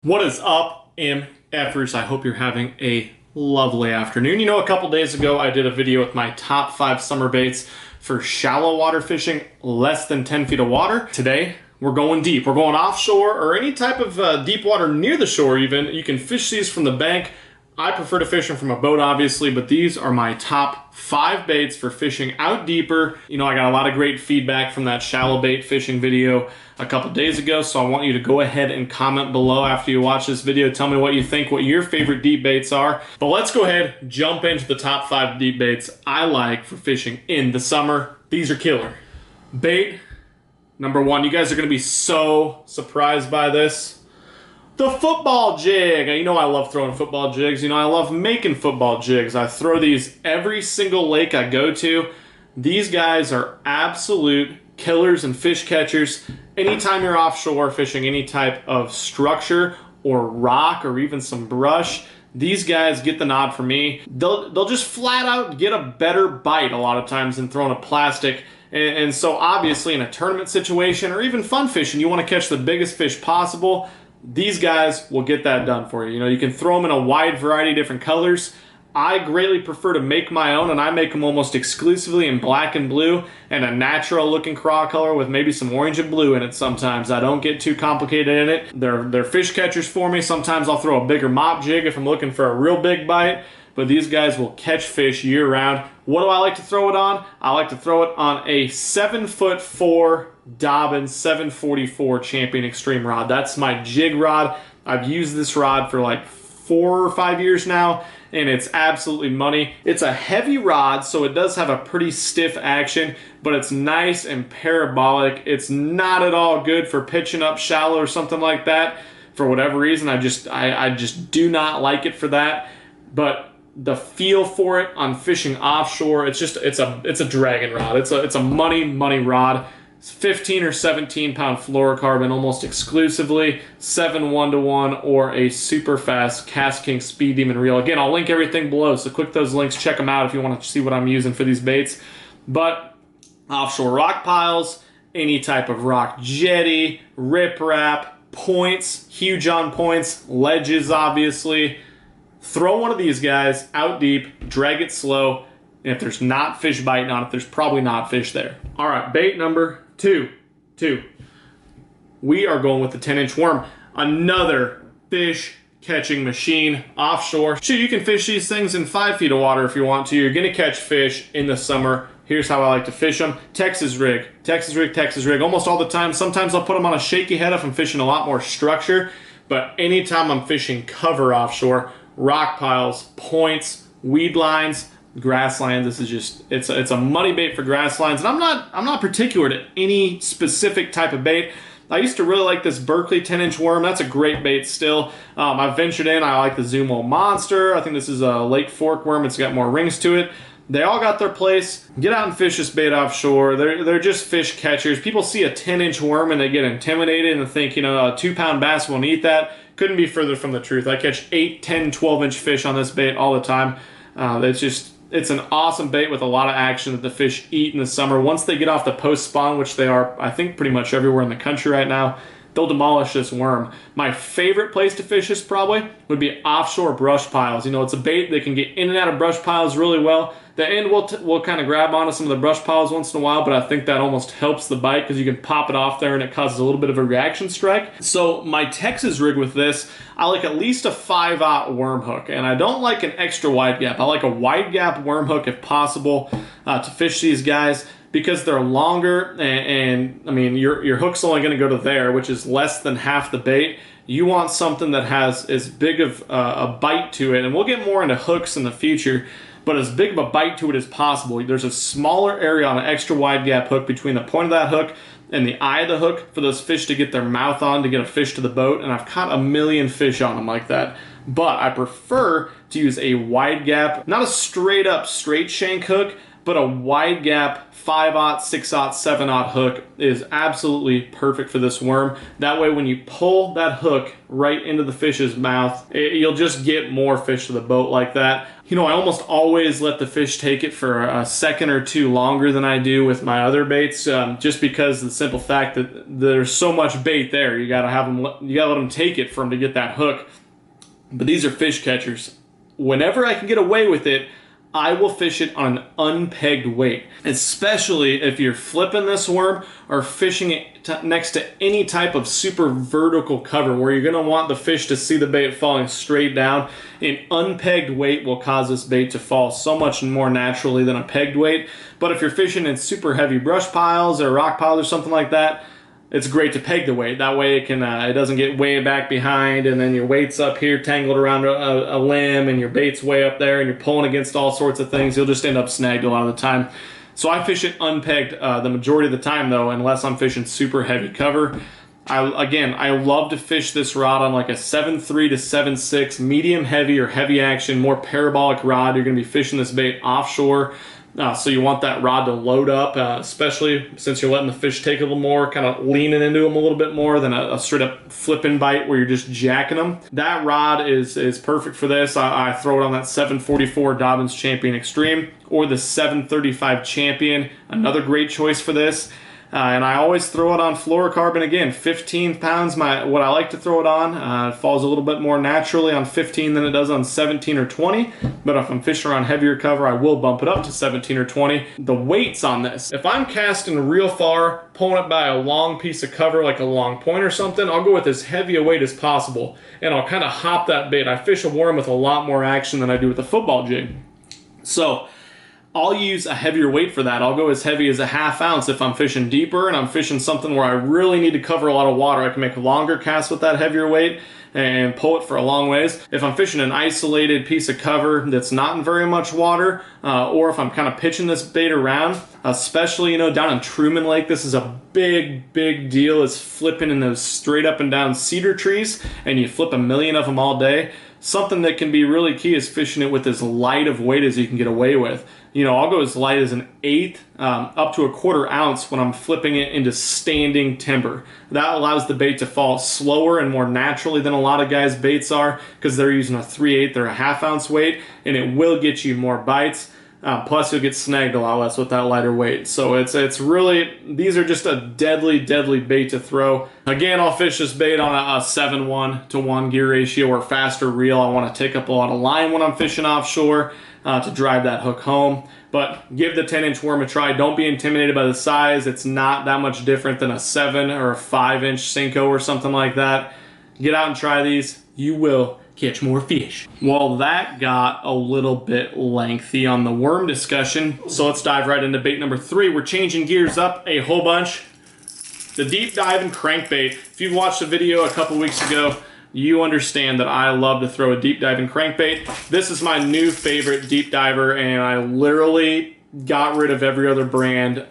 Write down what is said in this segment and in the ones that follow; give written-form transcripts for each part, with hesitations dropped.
What is up, MFers? I hope you're having a lovely afternoon. You know, a couple days ago, I did a video with my top 5 summer baits for shallow water fishing, less than 10 feet of water. Today, we're going deep. We're going offshore or any type of deep water near the shore even. You can fish these from the bank. I prefer to fish them from a boat, obviously, but these are my top 5 baits for fishing out deeper. You know, I got a lot of great feedback from that shallow bait fishing video a couple days ago, so I want you to go ahead and comment below after you watch this video. Tell me what you think, what your favorite deep baits are. But let's go ahead, jump into the top 5 deep baits I like for fishing in the summer. These are killer. Bait number 1. You guys are going to be so surprised by this. The football jig. You know I love throwing football jigs. You know I love making football jigs. I throw these every single lake I go to. These guys are absolute killers and fish catchers. Anytime you're offshore fishing any type of structure or rock or even some brush, these guys get the nod from me. They'll just flat out get a better bite a lot of times than throwing a plastic. And so obviously in a tournament situation or even fun fishing, you want to catch the biggest fish possible. These guys will get that done for you. You know, you can throw them in a wide variety of different colors. I greatly prefer to make my own, and I make them almost exclusively in black and blue and a natural looking craw color with maybe some orange and blue in it sometimes. I don't get too complicated in it. They're fish catchers for me. Sometimes I'll throw a bigger mop jig if I'm looking for a real big bite, but these guys will catch fish year round. What do I like to throw it on? I like to throw it on a 7'4" Dobbins 744 Champion Extreme rod. That's my jig rod. I've used this rod for like 4 or 5 years now, and it's absolutely money. It's a heavy rod, so it does have a pretty stiff action, but it's nice and parabolic. It's not at all good for pitching up shallow or something like that. For whatever reason, I just do not like it for that. But the feel for it on fishing offshore, it's a dragon rod. It's a money rod. It's 15 or 17 pound fluorocarbon almost exclusively, 7 1-to-1 or a super fast Cast King Speed Demon reel. Again, I'll link everything below, so click those links, check them out if you want to see what I'm using for these baits. But offshore rock piles, any type of rock jetty, riprap, points, huge on points, ledges obviously. Throw one of these guys out deep, drag it slow, and if there's not fish biting on it, there's probably not fish there. All right, bait number 2. We are going with the 10-inch worm. Another fish catching machine offshore. Sure, you can fish these things in 5 feet of water if you want to. You're gonna catch fish in the summer. Here's how I like to fish them. Texas rig, almost all the time. Sometimes I'll put them on a shaky head if I'm fishing a lot more structure, but anytime I'm fishing cover offshore, rock piles, points, weed lines, grasslands, this is just it's a money bait for grasslands. And I'm not particular to any specific type of bait. I used to really like this Berkeley 10-inch worm. That's a great bait still. I've ventured in. I like the Zumo Monster. I think this is a Lake Fork worm. It's got more rings to it. They all got their place. Get out and fish this bait offshore. They're just fish catchers. People see a 10-inch worm and they get intimidated and think, you know, a 2-pound bass won't eat that. Couldn't be further from the truth. I catch 8, 10, 12-inch fish on this bait all the time. It's an awesome bait with a lot of action that the fish eat in the summer. Once they get off the post spawn, which they are, I think, pretty much everywhere in the country right now, they'll demolish this worm. My favorite place to fish this probably would be offshore brush piles. You know, it's a bait that can get in and out of brush piles really well. The end will kind of grab onto some of the brush piles once in a while, but I think that almost helps the bite because you can pop it off there and it causes a little bit of a reaction strike. So my Texas rig with this, I like at least a 5/0 worm hook, and I don't like an extra wide gap. I like a wide gap worm hook if possible to fish these guys, because they're longer and I mean your hook's only going to go to there, which is less than half the bait. You want something that has as big of a bite to it, and we'll get more into hooks in the future, but as big of a bite to it as possible. There's a smaller area on an extra wide gap hook between the point of that hook and the eye of the hook for those fish to get their mouth on to get a fish to the boat, and I've caught a million fish on them like that. But I prefer to use a wide gap, not a straight up straight shank hook. but a wide gap 5/0, 6/0, 7/0 hook is absolutely perfect for this worm. That way when you pull that hook right into the fish's mouth, you'll just get more fish to the boat like that. You know, I almost always let the fish take it for a second or two longer than I do with my other baits, just because of the simple fact that there's so much bait there. You gotta let them take it for them to get that hook. But these are fish catchers. Whenever I can get away with it, I will fish it on an unpegged weight, especially if you're flipping this worm or fishing it next to any type of super vertical cover where you're going to want the fish to see the bait falling straight down. An unpegged weight will cause this bait to fall so much more naturally than a pegged weight. But if you're fishing in super heavy brush piles or rock piles or something like that, it's great to peg the weight. That way it doesn't get way back behind, and then your weight's up here tangled around a limb, and your bait's way up there, and you're pulling against all sorts of things. You'll just end up snagged a lot of the time. So I fish it unpegged the majority of the time, though, unless I'm fishing super heavy cover. I love to fish this rod on like a 7.3 to 7.6 medium heavy or heavy action, more parabolic rod. You're going to be fishing this bait offshore. So you want that rod to load up, especially since you're letting the fish take a little more, kind of leaning into them a little bit more than a straight up flipping bite where you're just jacking them. That rod is perfect for this. I throw it on that 744 Dobyns Champion Extreme or the 735 Champion, another great choice for this. And I always throw it on fluorocarbon. Again, 15 pounds, what I like to throw it on. It falls a little bit more naturally on 15 than it does on 17 or 20. But if I'm fishing around heavier cover, I will bump it up to 17 or 20. The weights on this, if I'm casting real far, pulling it by a long piece of cover, like a long point or something, I'll go with as heavy a weight as possible. And I'll kind of hop that bait. I fish a worm with a lot more action than I do with a football jig. So I'll use a heavier weight for that. I'll go as heavy as a 1/2 ounce if I'm fishing deeper and I'm fishing something where I really need to cover a lot of water. I can make a longer cast with that heavier weight and pull it for a long ways. If I'm fishing an isolated piece of cover that's not in very much water, or if I'm kind of pitching this bait around, especially, you know, down in Truman Lake, this is a big deal, is flipping in those straight up and down cedar trees, and you flip a million of them all day. Something that can be really key is fishing it with as light of weight as you can get away with. You know, I'll go as light as an 1/8 up to a 1/4 ounce when I'm flipping it into standing timber. That allows the bait to fall slower and more naturally than a lot of guys' baits are, because they're using a 3/8 or a 1/2 ounce weight, and it will get you more bites. Plus, you'll get snagged a lot less with that lighter weight. So it's really, these are just a deadly bait to throw. Again, I'll fish this bait on a 7:1 to 1 gear ratio or faster reel. I want to take up a lot of line when I'm fishing offshore to drive that hook home. But give the 10-inch worm a try. Don't be intimidated by the size. It's not that much different than a 7 or a 5-inch Senko or something like that. Get out and try these. You will catch more fish. Well, that got a little bit lengthy on the worm discussion, so let's dive right into bait number 3. We're changing gears up a whole bunch. The deep diving crankbait. If you've watched the video a couple weeks ago, you understand that I love to throw a deep diving crankbait. This is my new favorite deep diver, and I literally got rid of every other brand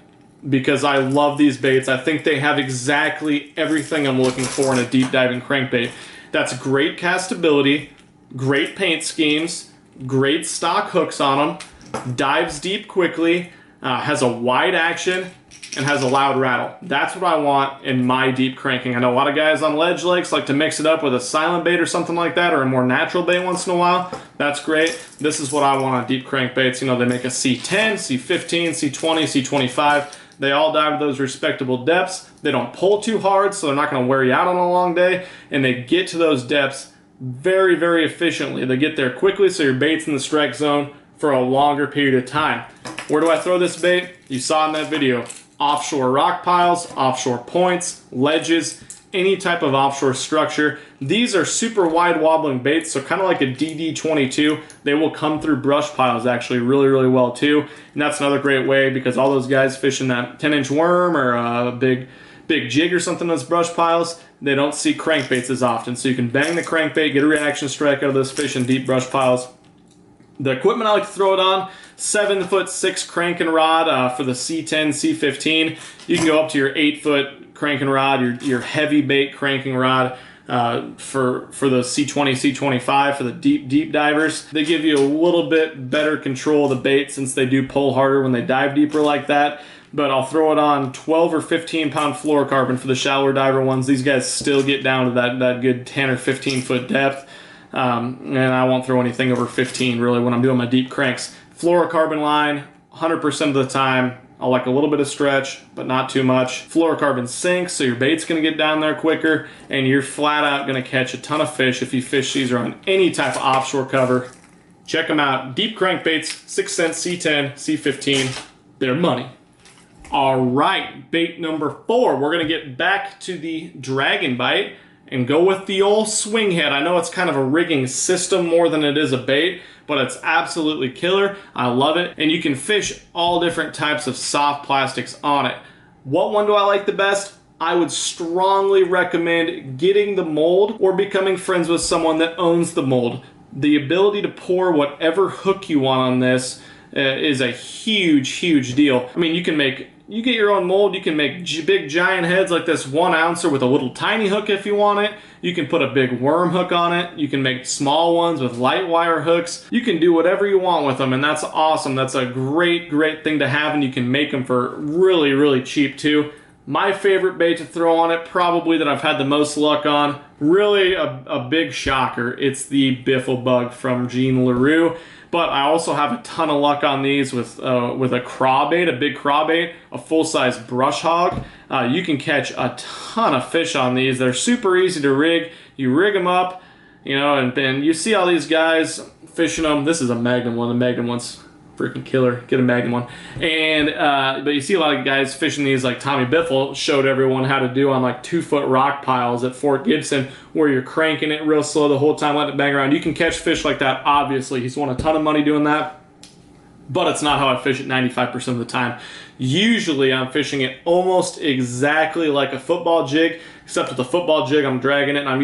because I love these baits. I think they have exactly everything I'm looking for in a deep diving crankbait. That's great castability, great paint schemes, great stock hooks on them, dives deep quickly, has a wide action, and has a loud rattle. That's what I want in my deep cranking. I know a lot of guys on ledge lakes like to mix it up with a silent bait or something like that, or a more natural bait once in a while. That's great. This is what I want on deep crankbaits. You know, they make a C10, C15, C20, C25. They all dive to those respectable depths. They don't pull too hard, so they're not going to wear you out on a long day. And they get to those depths very efficiently. They get there quickly, so your bait's in the strike zone for a longer period of time. Where do I throw this bait? You saw in that video. Offshore rock piles, offshore points, ledges, any type of offshore structure. These are super wide wobbling baits, so kind of like a DD22, they will come through brush piles actually really well too. And that's another great way, because all those guys fishing that 10-inch worm or a big jig or something that's brush piles, they don't see crankbaits as often. So you can bang the crankbait, get a reaction strike out of those fish in deep brush piles. The equipment I like to throw it on, 7'6" cranking rod for the C10, C15. You can go up to your 8-foot cranking rod, your heavy bait cranking rod. for the C20, C25 for the deep divers. They give you a little bit better control of the bait since they do pull harder when they dive deeper like that. But I'll throw it on 12 or 15 pound fluorocarbon for the shallower diver ones. These guys still get down to that good 10 or 15 foot depth. And I won't throw anything over 15 really when I'm doing my deep cranks. Fluorocarbon line, 100% of the time. I like a little bit of stretch, but not too much. Fluorocarbon sinks, so your bait's gonna get down there quicker, and you're flat out gonna catch a ton of fish if you fish these on any type of offshore cover. Check them out. Deep crankbaits, 6 cents, C10, C15, they're money. All right, bait number 4. We're gonna get back to the dragon bite and go with the old swing head. I know it's kind of a rigging system more than it is a bait, but it's absolutely killer. I love it. And you can fish all different types of soft plastics on it. What one do I like the best? I would strongly recommend getting the mold or becoming friends with someone that owns the mold. The ability to pour whatever hook you want on this is a huge deal. I mean, you get your own mold, you can make big giant heads like this 1 ouncer with a little tiny hook if you want it. You can put a big worm hook on it. You can make small ones with light wire hooks. You can do whatever you want with them, and that's awesome. That's a great thing to have, and you can make them for really cheap too. My favorite bait to throw on it, probably that I've had the most luck on, really a big shocker. It's the Biffle Bug from Jean LaRue. But I also have a ton of luck on these with a crawbait, a big crawbait, a full-size brush hog. You can catch a ton of fish on these. They're super easy to rig. You rig them up, you know, and then you see all these guys fishing them. This is a Magnum one. The Magnum one's freaking killer. Get a Magnum one. And but you see a lot of guys fishing these, like Tommy Biffle showed everyone how to do on like 2-foot rock piles at Fort Gibson, where you're cranking it real slow the whole time, letting it bang around. You can catch fish like that, obviously. He's won a ton of money doing that, but it's not how I fish it 95% of the time. Usually I'm fishing it almost exactly like a football jig, except with the football jig I'm dragging it and I'm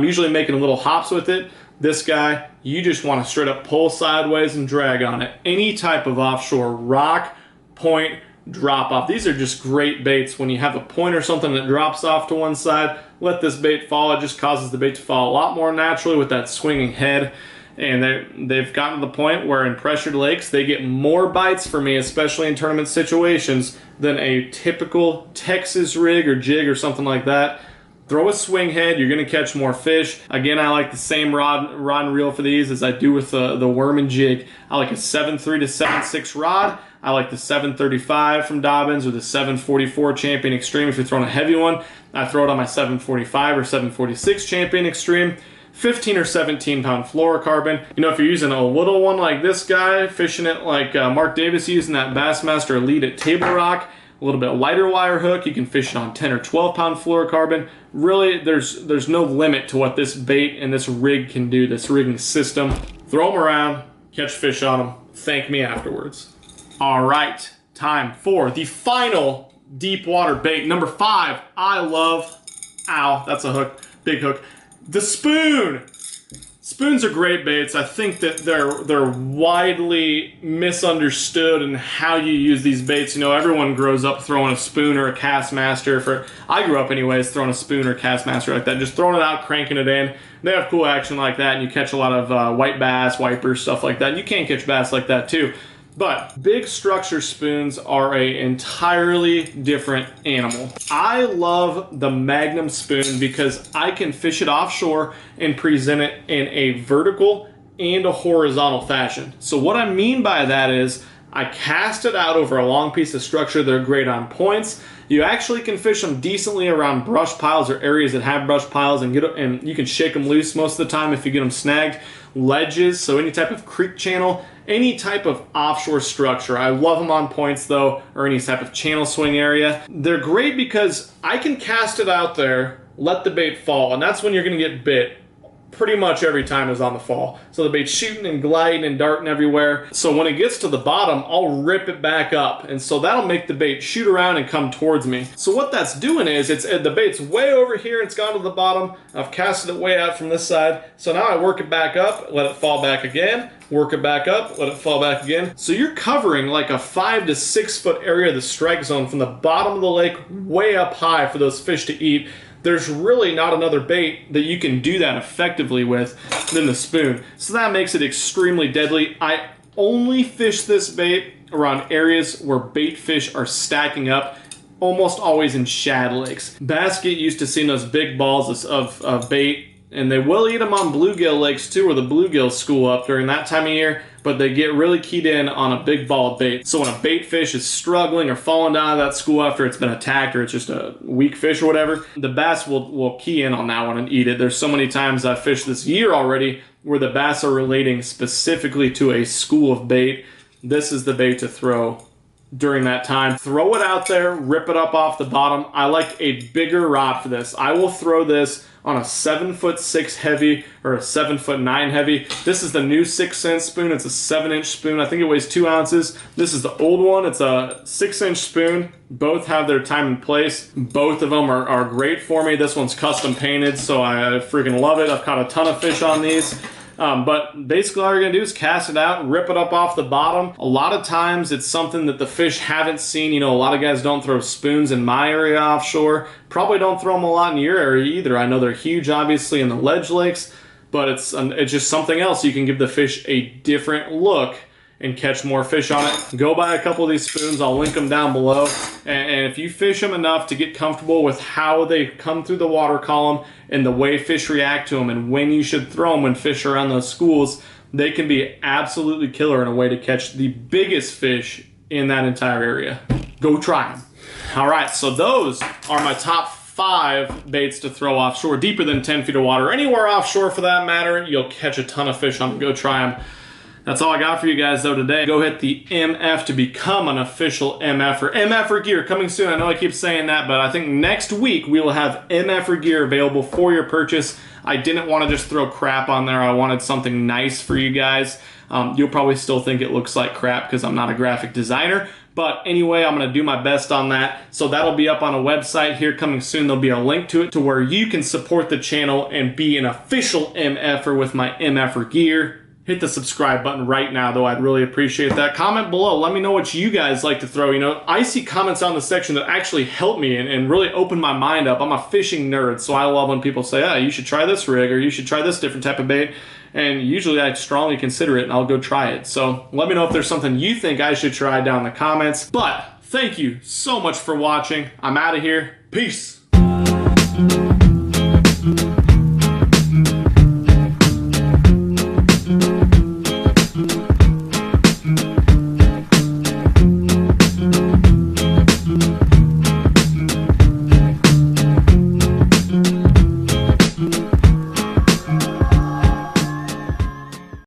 usually making little hops with it. This guy, you just want to straight up pull sideways and drag on it. Any type of offshore rock, point, drop off. These are just great baits. When you have a point or something that drops off to one side, let this bait fall. It just causes the bait to fall a lot more naturally with that swinging head. And they've gotten to the point where in pressured lakes, they get more bites for me, especially in tournament situations, than a typical Texas rig or jig or something like that. Throw a swing head, you're gonna catch more fish. Again, I like the same rod and reel for these as I do with the worm and jig. I like a 7.3 to 7.6 rod. I like the 7.35 from Dobbins or the 7.44 Champion Extreme if you're throwing a heavy one. I throw it on my 7.45 or 7.46 Champion Extreme. 15 or 17 pound fluorocarbon. You know, if you're using a little one like this guy, fishing it like Mark Davis using that Bassmaster Elite at Table Rock, a little bit lighter wire hook, you can fish it on 10 or 12 pound fluorocarbon. Really, there's no limit to what this bait and this rig can do, this rigging system. Throw them around, catch fish on them, thank me afterwards. All right, time for the final deep water bait. Number 5, I love, ow, that's a hook, big hook. The spoon. Spoons are great baits. I think that they're widely misunderstood in how you use these baits. You know, everyone grows up throwing a spoon or a Castmaster. I grew up anyways throwing a spoon or Castmaster like that, just throwing it out, cranking it in. They have cool action like that, and you catch a lot of white bass, wipers, stuff like that. You can catch bass like that too. But big structure spoons are an entirely different animal. I love the Magnum spoon because I can fish it offshore and present it in a vertical and a horizontal fashion. So what I mean by that is I cast it out over a long piece of structure. They're great on points. You actually can fish them decently around brush piles or areas that have brush piles, and you can shake them loose most of the time if you get them snagged. Ledges, so any type of creek channel, any type of offshore structure. I love them on points though, or any type of channel swing area. They're great because I can cast it out there, let the bait fall, and that's when you're gonna get bit pretty much every time is on the fall. So the bait's shooting and gliding and darting everywhere. So when it gets to the bottom, I'll rip it back up. And so that'll make the bait shoot around and come towards me. So what that's doing is the bait's way over here, it's gone to the bottom. I've casted it way out from this side. So now I work it back up, let it fall back again, work it back up, let it fall back again. So you're covering like a 5 to 6 foot area of the strike zone from the bottom of the lake way up high for those fish to eat. there's really not another bait that you can do that effectively with than the spoon. So that makes it extremely deadly. I only fish this bait around areas where bait fish are stacking up, almost always in shad lakes. Bass get used to seeing those big balls of bait, and they will eat them on bluegill lakes too, where the bluegills school up during that time of year, but they get really keyed in on a big ball of bait. So when a bait fish is struggling or falling down of that school after it's been attacked or it's just a weak fish or whatever, the bass will key in on that one and eat it. There's so many times I've fished this year already where the bass are relating specifically to a school of bait. This is the bait to throw during that time. Throw it out there, rip it up off the bottom. I like a bigger rod for this. I will throw this on a 7'6" heavy or a 7'9" heavy. This is the new 6-inch spoon. It's a 7-inch spoon. I think it weighs 2 ounces. This is the old one. It's a 6-inch spoon. Both have their time and place. Both of them are great for me. This one's custom painted, so I freaking love it. I've caught a ton of fish on these. But basically all you're going to do is cast it out, rip it up off the bottom. A lot of times it's something that the fish haven't seen. You know, a lot of guys don't throw spoons in my area offshore. Probably don't throw them a lot in your area either. I know they're huge, obviously, in the ledge lakes, but it's just something else. You can give the fish a different look and catch more fish on it. Go buy a couple of these spoons. I'll link them down below. And if you fish them enough to get comfortable with how they come through the water column and the way fish react to them and when you should throw them when fish are on those schools, they can be absolutely killer in a way to catch the biggest fish in that entire area. Go try them. All right, so those are my top 5 baits to throw offshore, deeper than 10 feet of water. Anywhere offshore for that matter, you'll catch a ton of fish on them. Go try them. That's all I got for you guys though today. Go hit the MF to become an official MFer. MFer gear coming soon. I know I keep saying that, but I think next week we will have MFer gear available for your purchase. I didn't want to just throw crap on there. I wanted something nice for you guys. You'll probably still think it looks like crap because I'm not a graphic designer. But anyway, I'm going to do my best on that. So that'll be up on a website here coming soon. There'll be a link to it to where you can support the channel and be an official MFer with my MFer gear. Hit the subscribe button right now, though. I'd really appreciate that. Comment below. Let me know what you guys like to throw. You know, I see comments on the section that actually help me and really open my mind up. I'm a fishing nerd, so I love when people say, oh, you should try this rig or you should try this different type of bait. And usually I strongly consider it and I'll go try it. So let me know if there's something you think I should try down in the comments. But thank you so much for watching. I'm out of here. Peace.